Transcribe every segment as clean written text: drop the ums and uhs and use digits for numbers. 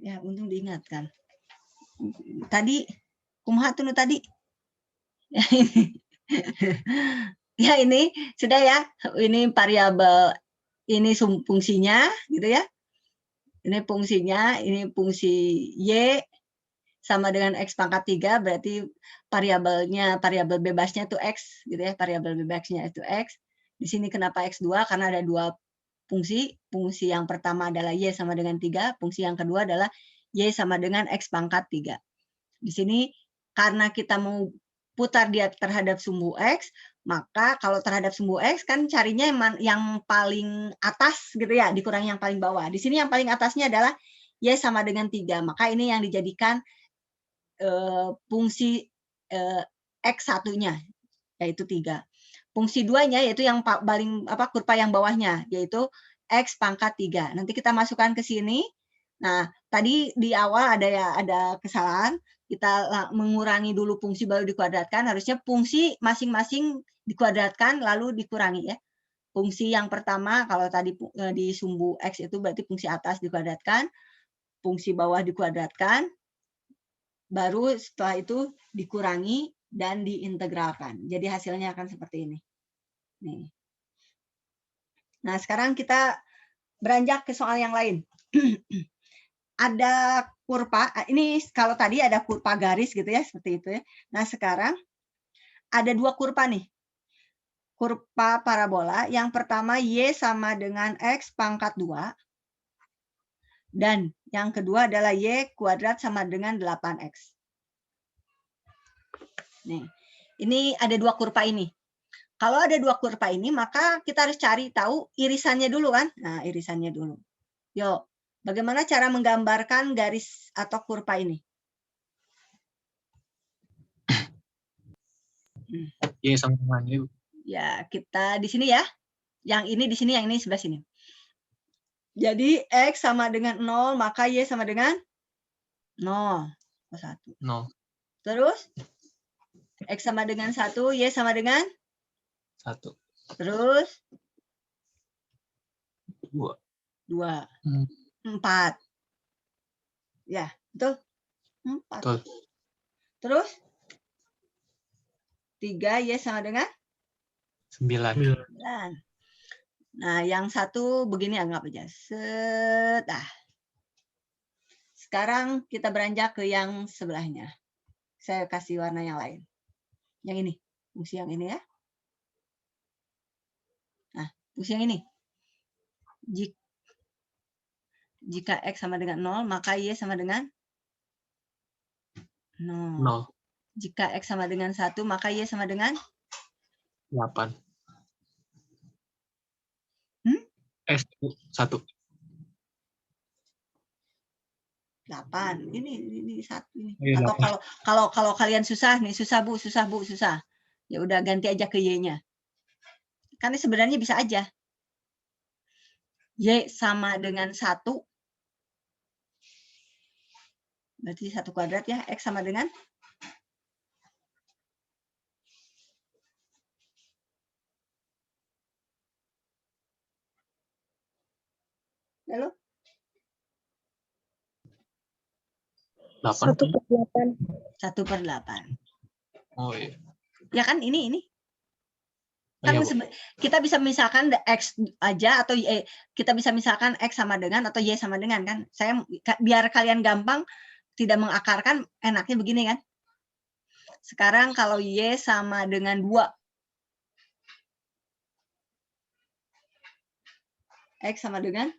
Ya, untung diingatkan. Tadi, kumaha tuh tadi? Ya ini sudah ya, ini variabel, ini fungsinya gitu ya. Ini fungsinya, ini fungsi Y sama dengan X pangkat 3, berarti variabel bebasnya itu X gitu ya, variabel bebasnya itu X. Di sini kenapa X2? Karena ada dua fungsi. Fungsi yang pertama adalah Y sama dengan 3, fungsi yang kedua adalah Y sama dengan X pangkat 3. Di sini karena kita mau putar dia terhadap sumbu X, maka kalau terhadap sumbu X kan carinya yang paling atas gitu ya, dikurangi yang paling bawah. Di sini yang paling atasnya adalah Y sama dengan 3, maka ini yang dijadikan fungsi X1-nya, yaitu 3. Fungsi 2-nya yaitu yang paling kurva yang bawahnya, yaitu X pangkat 3. Nanti kita masukkan ke sini. Nah, tadi di awal ada kesalahan, kita mengurangi dulu fungsi baru dikuadratkan, harusnya fungsi masing-masing dikuadratkan lalu dikurangi ya. Fungsi yang pertama kalau tadi di sumbu X itu berarti fungsi atas dikuadratkan, fungsi bawah dikuadratkan, baru setelah itu dikurangi dan diintegralkan. Jadi hasilnya akan seperti ini. Nih. Nah, sekarang kita beranjak ke soal yang lain. Ada kurva, ini kalau tadi ada kurva garis gitu ya, seperti itu ya. Nah, sekarang ada dua kurva nih. Kurva parabola, yang pertama Y sama dengan X pangkat 2. Dan yang kedua adalah Y kuadrat sama dengan 8X. Nih, ini ada dua kurva ini. Kalau ada dua kurva ini, maka kita harus cari tahu irisannya dulu kan? Nah, irisannya dulu. Yuk, bagaimana cara menggambarkan garis atau kurva ini? Y sama dengan Y. Ya, kita di sini ya. Yang ini di sini, yang ini sebelah sini. Jadi X sama dengan 0, maka Y sama dengan 0. 1. 0. Terus X sama dengan 1, Y sama dengan 1. Terus 2. 2. 4. Ya, betul. 4. Betul. Terus 3, Y sama dengan 9. 9. Nah, yang satu begini anggap aja. Set. Ah. Sekarang kita beranjak ke yang sebelahnya. Saya kasih warna yang lain. Yang ini. Fungsi yang ini ya. Nah, fungsi yang ini. Jika X sama dengan 0, maka Y sama dengan 0. Jika X sama dengan 1, maka Y sama dengan 8. S 1. 8. Ini 1 ini. Iya, Atau kalau kalian susah nih, susah. Ya udah ganti aja ke Y-nya. Karena sebenarnya bisa aja. Y sama dengan 1. Berarti 1 kuadrat ya. X sama dengan lalu 1/8. 1/8. Oh iya. Ya kan ini. Kan Iya, kita bisa misalkan X aja atau Y, kita bisa misalkan X sama dengan atau Y sama dengan kan. Saya biar kalian gampang tidak mengakarkan, enaknya begini kan. Sekarang kalau Y sama dengan 2. X sama dengan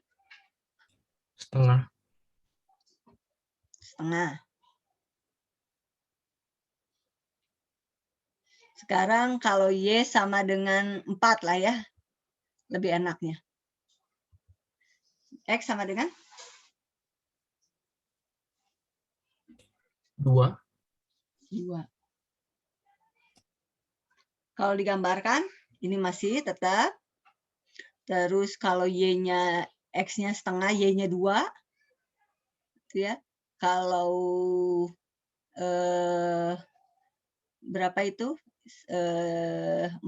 setengah. Sekarang kalau Y sama dengan 4 lah ya. Lebih enaknya. X sama dengan 2. Kalau digambarkan, ini masih tetap. Terus kalau Y-nya, X-nya setengah, Y-nya 2. Gitu ya. Kalau berapa itu? 4,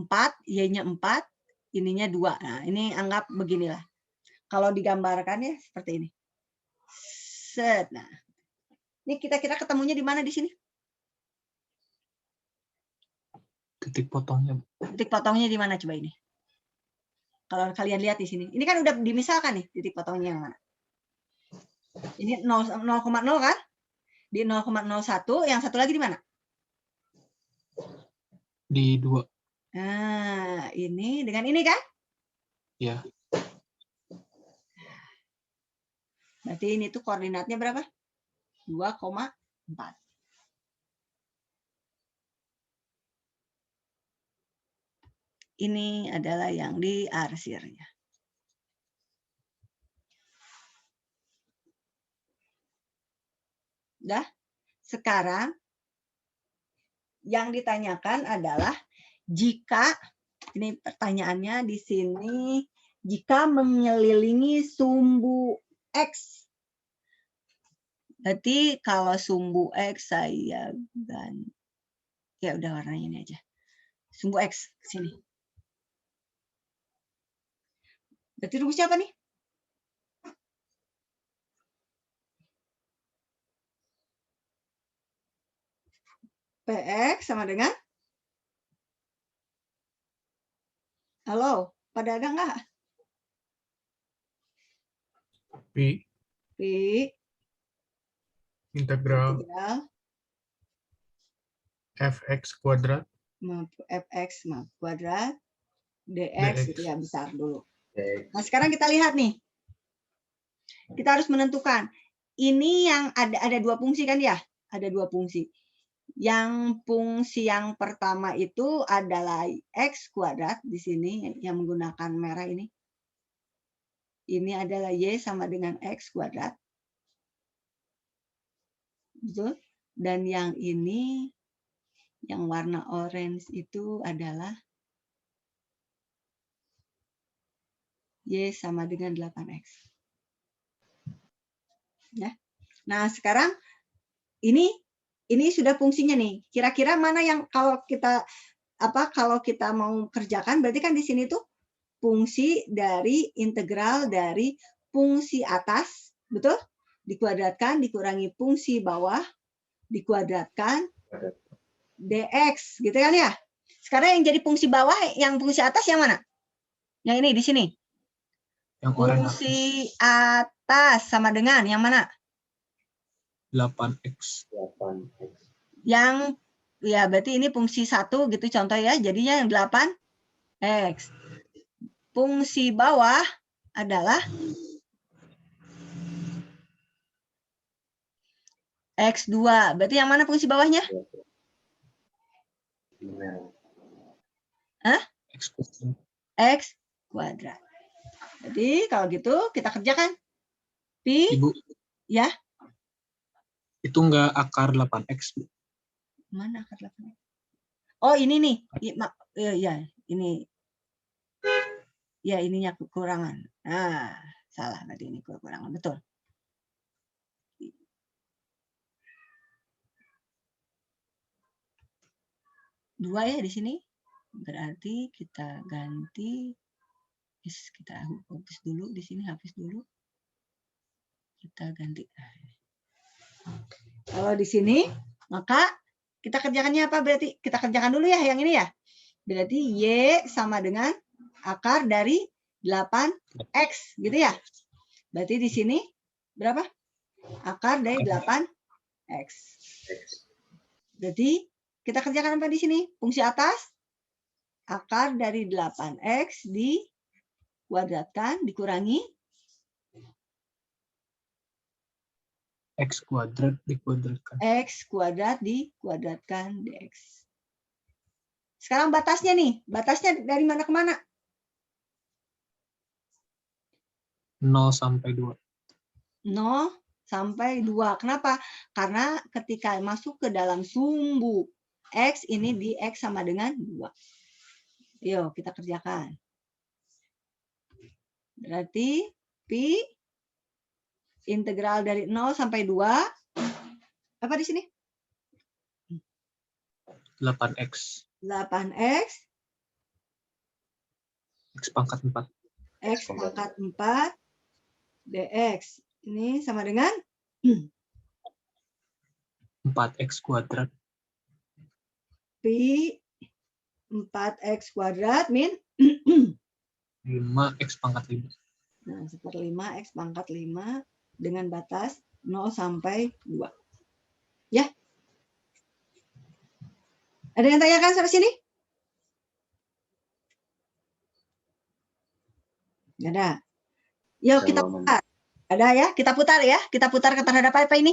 Y-nya 4, ininya 2. Nah, ini anggap beginilah. Kalau digambarkan ya seperti ini. Set. Nah, ini kira-kira ketemunya di mana di sini? Titik potongnya. Titik potongnya di mana coba ini? Kalau kalian lihat di sini. Ini kan udah dimisalkan nih titik potongnya yang mana? Ini 0,0 kan? Di 0,01, yang satu lagi di mana? Di 2. Nah, ini dengan ini kan? Ya. Berarti ini tuh koordinatnya berapa? 2,4. Ini adalah yang diarsirnya. Udah? Sekarang yang ditanyakan adalah jika, ini pertanyaannya di sini, jika mengelilingi sumbu X. Berarti kalau sumbu X saya ganti, ya udah warnanya ini aja. Sumbu X sini. Berarti rumusnya apa nih? PX sama dengan? Halo, pada ada nggak? Pi Pi integral integral fx kuadrat fx kuadrat dx, dx. gitu ya, besar dulu. Nah, sekarang kita lihat nih. Kita harus menentukan. Ini yang ada dua fungsi kan ya? Ada dua fungsi. Yang fungsi yang pertama itu adalah x kuadrat di sini yang menggunakan merah ini. Ini adalah y sama dengan x kuadrat. Betul? Dan yang ini yang warna orange itu adalah y sama dengan 8x. Ya. Nah, sekarang ini sudah fungsinya nih. Kira-kira mana yang kalau kita mau kerjakan, berarti kan di sini tuh fungsi dari integral dari fungsi atas, betul? Dikuadratkan dikurangi fungsi bawah dikuadratkan dx, gitu kan ya? Sekarang yang jadi fungsi bawah, yang fungsi atas yang mana? Yang ini di sini. Yang orange Fungsi atas sama dengan yang mana? 8x. Yang ya berarti ini fungsi 1 gitu contoh ya, jadinya yang 8x. Fungsi bawah adalah x2. Berarti yang mana fungsi bawahnya? Hah? X kuadrat. Jadi kalau gitu kita kerjakan. Pi, Ibu, ya. itu enggak akar 8x. Mana akar 8x? Oh, ini nih. Ya, ini. Ya, ininya kekurangan. Nah, salah berarti ini kekurangan. Betul. Dua ya di sini. Berarti kita ganti. Kita hapus dulu di sini, hapus dulu. Kita ganti. Kalau di sini, maka kita kerjakannya apa berarti? Kita kerjakan dulu ya yang ini ya. Berarti Y sama dengan akar dari 8X, gitu ya. Berarti di sini berapa? Akar dari 8X. Berarti kita kerjakan apa di sini? Fungsi atas, akar dari 8X dikuadratkan, dikurangi X kuadrat dikuadratkan. X kuadrat dikuadratkan dx. Sekarang batasnya nih. Batasnya dari mana ke mana? 0 sampai 2. 0 sampai 2. Kenapa? Karena ketika masuk ke dalam sumbu X, ini di X sama dengan 2. Yuk, kita kerjakan. Berarti Pi integral dari 0 sampai 2. Apa di sini? 8x. 8x. X pangkat 4. X pangkat 4 dx. Ini sama dengan 4x kuadrat. Pi 4x kuadrat min 5x pangkat 5. nah, 1/5 x pangkat 5 dengan batas 0 sampai 2. Ya. Ada yang tanyakan sampai sini? Nggak ada. Yuk kita putar. Ada ya? Kita putar ya. Kita putar terhadap apa ini?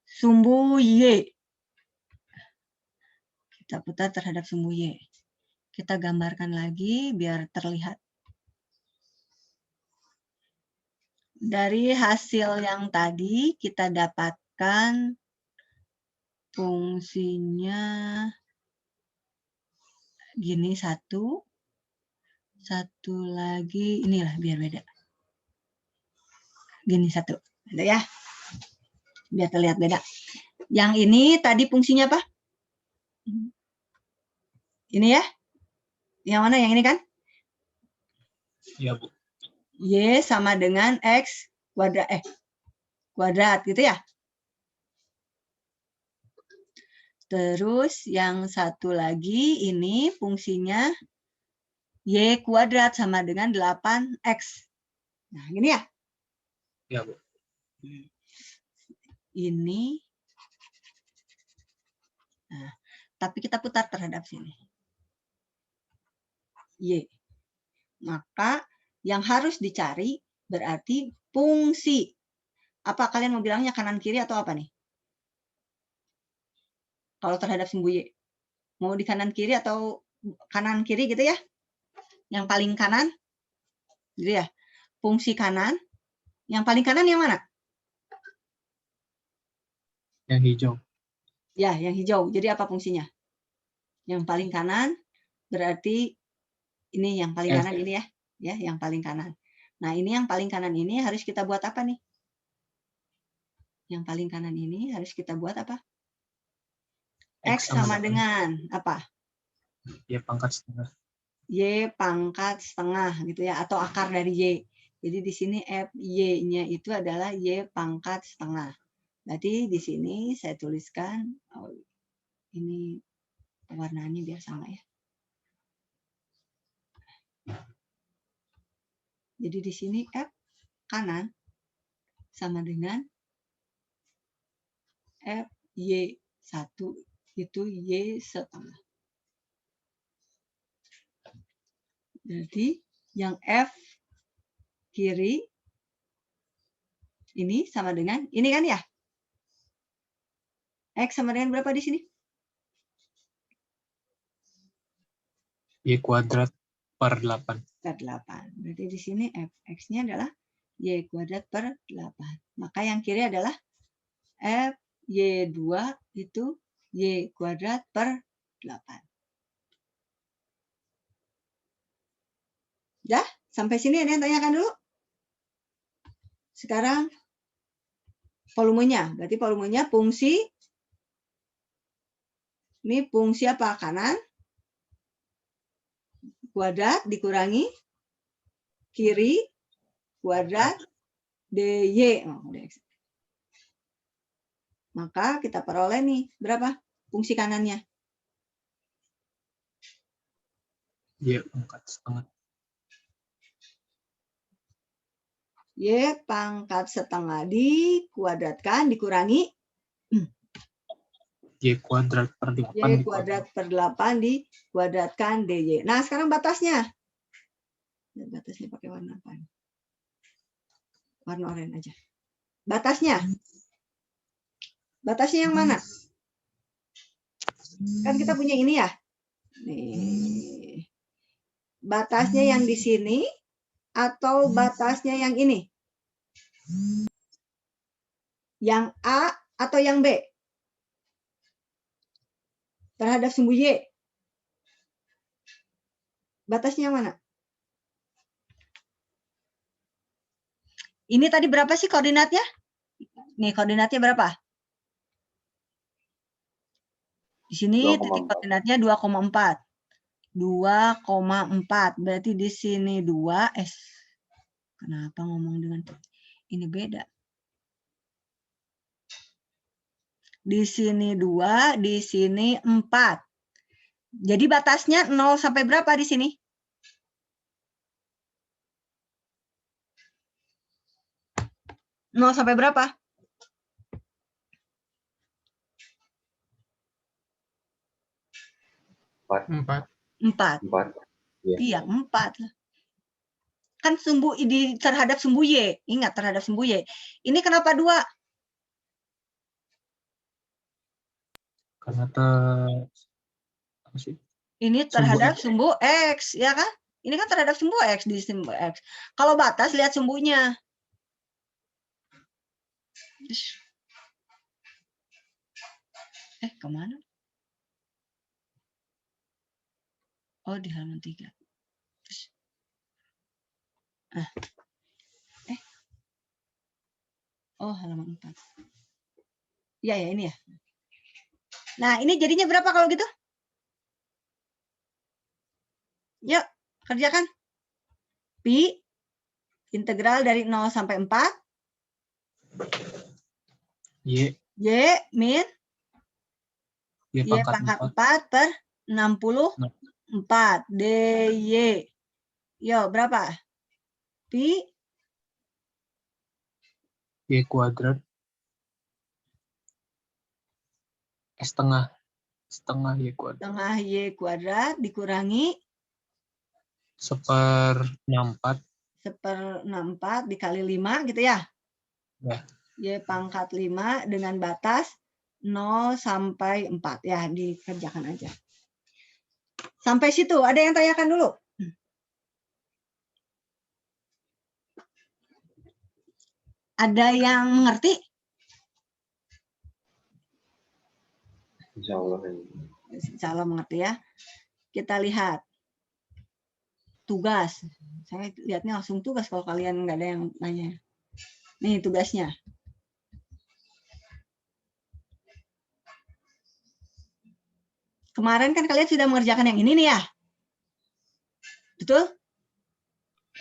Sumbu Y. Kita putar terhadap sumbu Y. Kita gambarkan lagi biar terlihat. Dari hasil yang tadi kita dapatkan fungsinya gini satu lagi inilah biar beda. Gini satu, ada ya? Biar terlihat beda. Yang ini tadi fungsinya apa? Ini ya? Yang mana yang ini kan? Iya, Bu. Y sama dengan X kuadrat gitu ya. Terus yang satu lagi ini fungsinya Y kuadrat sama dengan 8X. Nah, gini ya? Iya, Bu. Ini. Nah, tapi kita putar terhadap sini. Y. Maka yang harus dicari berarti fungsi. Apa kalian mau bilangnya kanan kiri atau apa nih? Kalau terhadap sumbu Y. Mau di kanan kiri atau kanan kiri gitu ya? Yang paling kanan? Gitu ya? Fungsi kanan. Yang paling kanan yang mana? Yang hijau. Ya, yang hijau. Jadi apa fungsinya? Yang paling kanan berarti ini yang paling kanan ini ya. Ya, yang paling kanan. Nah, ini yang paling kanan ini harus kita buat apa nih? Yang paling kanan ini harus kita buat apa? X sama dengan apa? Y pangkat setengah. Y pangkat setengah gitu ya, atau akar dari Y. Jadi di sini FY-nya itu adalah Y pangkat setengah. Berarti di sini saya tuliskan, oh, ini pewarnaannya biar sama ya. Jadi di sini F kanan sama dengan FY1 itu Y setengah. Jadi yang F kiri ini sama dengan ini kan ya? X sama dengan berapa di sini? Y kuadrat per 8. Per 8. Berarti di sini Fx-nya adalah Y kuadrat per 8. Maka yang kiri adalah Fy2 itu Y kuadrat per 8. Ya, sampai sini ada yang tanyakan dulu? Sekarang volumenya. Berarti volumenya fungsi. Ini fungsi apa? Kanan. Kuadrat dikurangi. Kiri. Kuadrat. dy. Oh, maka kita peroleh nih. Berapa fungsi kanannya? Y pangkat setengah. Y pangkat setengah dikuadratkan dikurangi Y kuadrat per 8. Y kuadrat per 8 dikuadratkan dy. Nah, sekarang batasnya. Batasnya pakai warna apa? Warna oranye aja. Batasnya. Batasnya yang mana? Kan kita punya ini ya. Nih. Batasnya yang di sini atau batasnya yang ini? Yang A atau yang B? Terhadap sumbu Y. Batasnya yang mana? Ini tadi berapa sih koordinatnya? Nih, koordinatnya berapa? Di sini titik koordinatnya 2,4. 2,4. Berarti di sini 2. Kenapa ngomong dengan ini beda? di sini 2, di sini 4. Jadi batasnya 0 sampai berapa di sini? Nol sampai berapa? 4. 4. 4. Ya. Iya, 4. Kan sumbu terhadap sumbu Y. Ingat, terhadap sumbu Y. Ini kenapa 2? Karena apa sih? Ini Sumbu terhadap X. sumbu X, ya kan? Ini kan terhadap sumbu X, di sumbu X. Kalau batas, lihat sumbunya. Kemana? Oh, di halaman 3. Oh, halaman 4. Iya, ya, ini ya. Nah, ini jadinya berapa kalau gitu? Yuk, kerjakan. Pi, integral dari 0 sampai 4. Y. Y, min. Y Y pangkat 4 per 64. DY. Yo, berapa? Pi. Y kuadrat. Setengah Y kuadrat. Setengah Y kuadrat dikurangi. 1/64. 1/64 dikali 5 gitu ya? Ya. Y pangkat 5 dengan batas 0 sampai 4. Ya, dikerjakan aja. Sampai situ, ada yang tanyakan dulu? Ada yang mengerti? Insya Allah. Insya Allah mengerti ya. Kita lihat. Tugas. Saya lihatnya langsung tugas kalau kalian nggak ada yang nanya. Nih tugasnya. Kemarin kan kalian sudah mengerjakan yang ini nih ya? Betul?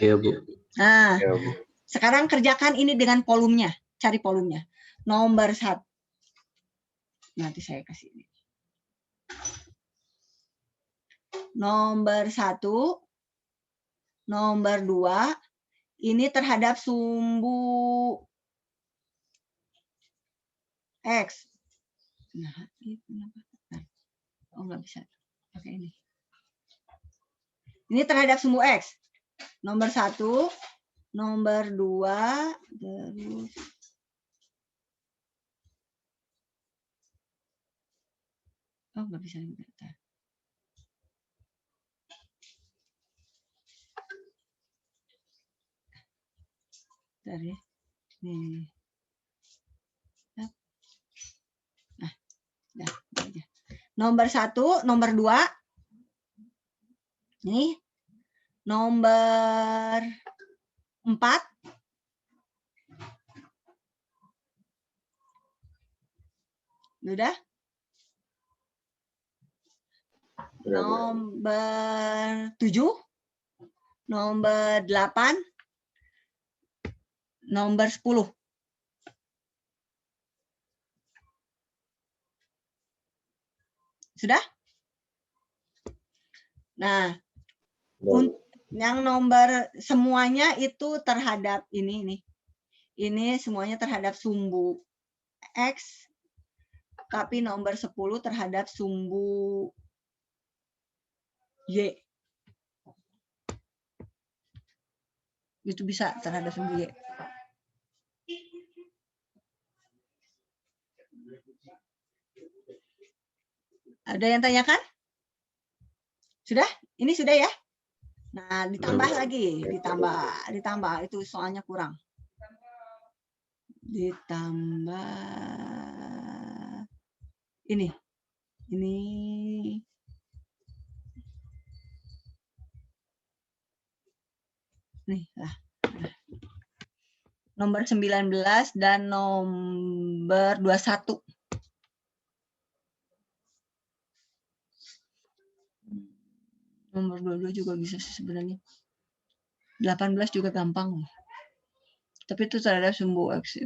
Iya, Bu. Nah, Iya, Bu. sekarang kerjakan ini dengan volumenya. Cari volumenya. Nomor 1. Nanti saya kasih ini. Nomor 1. Nomor 2. Ini terhadap sumbu X. Nah, ini kenapa? Oh, nggak bisa pakai ini. Ini terhadap sumbu X. Nomor 1, nomor 2, terus oh, nggak bisa juga. Bentar ya. Nih. Nah, dah, aja. Nomor 1, nomor 2. Nih. Nomor 4. Udah? Nomor 7. Nomor 8. Nomor 10. Sudah? Nah, yang nomor semuanya itu terhadap ini nih. Ini semuanya terhadap sumbu X, tapi nomor 10 terhadap sumbu Y. Itu bisa terhadap sumbu Y. Ada yang tanyakan? Sudah? Ini sudah ya? Nah, ditambah lagi, ditambah itu soalnya kurang. Ditambah ini. Nih lah. Nomor 19 dan nomor 21. Nomor 22 juga bisa sebenarnya. 18 juga gampang. Tapi itu terhadap sumbu X.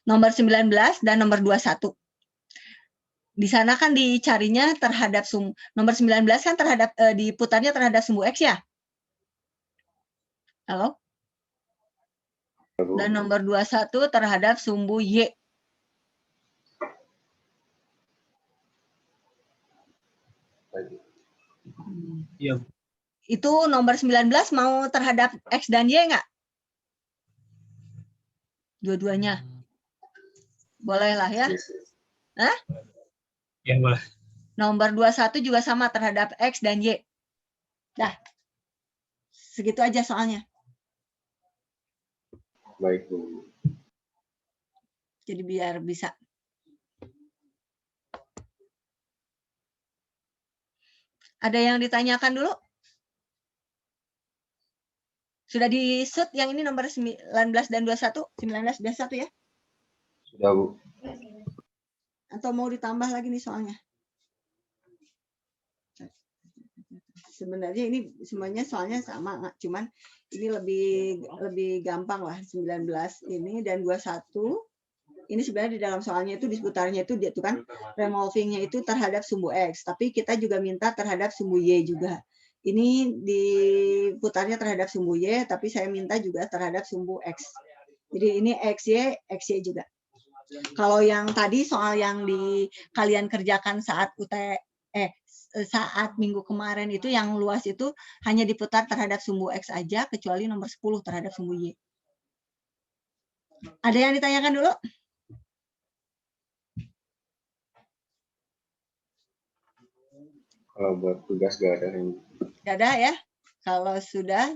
nomor 19 dan nomor 21. Di sana kan dicarinya terhadap nomor 19 kan terhadap diputarnya terhadap sumbu X ya? Halo? Dan nomor 21 terhadap sumbu Y. Iya. Itu nomor 19 mau terhadap X dan Y nggak? Dua-duanya. Boleh lah ya. Hah? Ya boleh. Nomor 21 juga sama terhadap X dan Y. Dah. Segitu aja soalnya. Baik, Bu. Jadi biar bisa. Ada yang ditanyakan dulu? Sudah di-shoot yang ini nomor 19 dan 21? 19 dan 1 ya? Sudah, Bu. Atau mau ditambah lagi nih soalnya? Sebenarnya ini semuanya soalnya sama, cuman ini lebih gampang lah 19 ini dan 21. Ini sebenarnya di dalam soalnya itu di seputarnya itu dia tuh kan revolvingnya itu terhadap sumbu X, tapi kita juga minta terhadap sumbu Y juga. Ini diputarnya terhadap sumbu Y, tapi saya minta juga terhadap sumbu X. Jadi ini XY juga. Kalau yang tadi soal yang kalian kerjakan saat saat minggu kemarin itu yang luas itu hanya diputar terhadap sumbu X aja, kecuali nomor 10 terhadap sumbu Y. Ada yang ditanyakan dulu? Kalau buat tugas gak ada yang... Gak ada ya? Kalau sudah,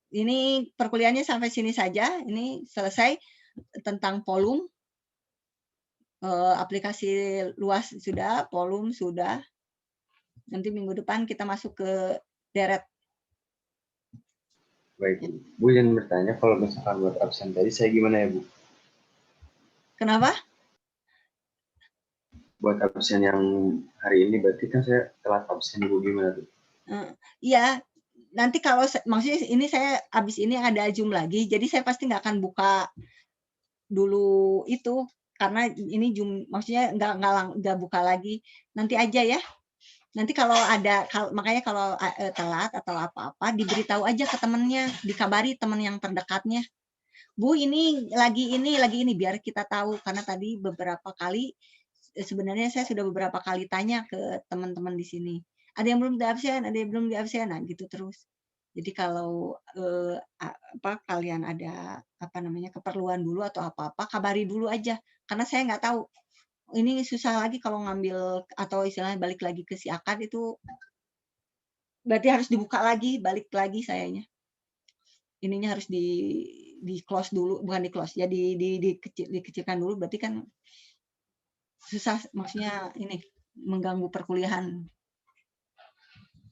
ini perkuliahannya sampai sini saja. Ini selesai tentang volume. Aplikasi luas sudah, volume sudah. Nanti minggu depan kita masuk ke deret. Baik, Bu. Bu yang bertanya, kalau misalkan buat absen tadi, saya gimana ya, Bu? Kenapa? Buat absen yang hari ini, berarti kan saya telat absen, Bu. Gimana tuh? Iya, nanti kalau maksudnya ini saya habis ini ada Zoom lagi, jadi saya pasti nggak akan buka dulu itu karena ini Zoom, maksudnya nggak buka lagi. Nanti aja ya. Nanti kalau ada, makanya kalau telat atau apa-apa diberitahu aja ke temennya, dikabari teman yang terdekatnya. Bu, ini lagi ini biar kita tahu karena tadi beberapa kali sebenarnya saya sudah beberapa kali tanya ke teman-teman di sini. Ada yang belum di absen, ada yang belum di absen, nah gitu terus. Jadi kalau kalian ada keperluan dulu atau apa-apa, kabari dulu aja karena saya nggak tahu. Ini susah lagi kalau ngambil atau istilahnya balik lagi ke si akad itu berarti harus dibuka lagi, balik lagi sayanya. Ininya harus di close dulu, bukan di close ya, dikecilkan dulu, berarti kan susah, maksudnya ini mengganggu perkuliahan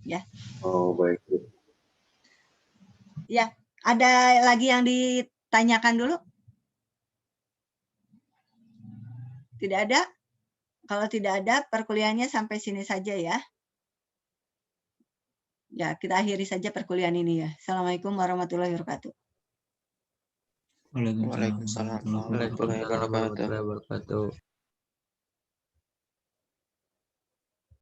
ya. Oh, baik. Ya, ada lagi yang ditanyakan dulu? Tidak ada? Kalau tidak ada, perkuliahannya sampai sini saja ya. Ya, kita akhiri saja perkuliahan ini ya. Assalamualaikum warahmatullahi wabarakatuh. Waalaikumsalam warahmatullahi wabarakatuh.